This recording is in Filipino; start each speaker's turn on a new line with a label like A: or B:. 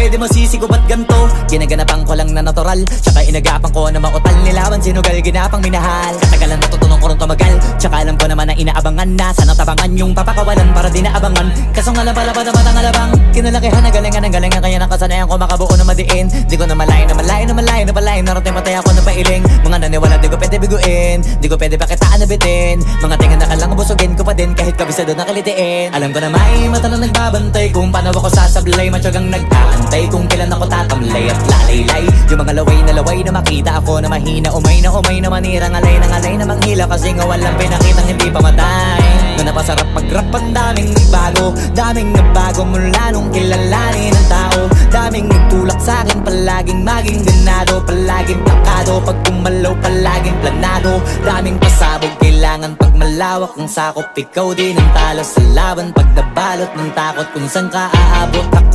A: pwede mo sisigo ba't ganto? Ginaganapan ko lang na natural, tsaka inagapan ko na mautal. Nilawan sinugal, ginapang minahal. Katagalan natutunan ko rin tumagal, tsaka alam ko naman na inaabangan na. Sana tabangan yung papakawalan para di naabangan. Kaso nga lang pala pa naman ang alabang. Kinalakihan ang galingan kaya nakasanayan ko makabuo na madiin. Di ko na malayo na malayo na malayo na malayo. Narating patay ako na pailing. Mga naniwala di ko pwede biguin, di ko pwede pakitaan na bitin. Mga tingan na kalang busugin ko pa din kahit kabisado na kalitiin. Alam ko na may mata na nagbabantay kung paano ako sasablay. Matyagang nag-aantay kung kailan ako tatamlay at lalaylay. Yung mga laway na makita ako na mahina. Umay na manira, ngalay na manghila. Kasi nga walang pinakitang hindi pamatay. Na napasarap mag-rap ang daming nagbago mula nung kilalanin ang tao. Daming nagtulak sa'kin, palaging maging ganado. Palaging plakado, pag kumalaw palaging planado. Daming pasabog, kailangan pag malawak ang sakop. Ikaw din ang talo sa laban pag nabalot ng takot kung saan ka aabot.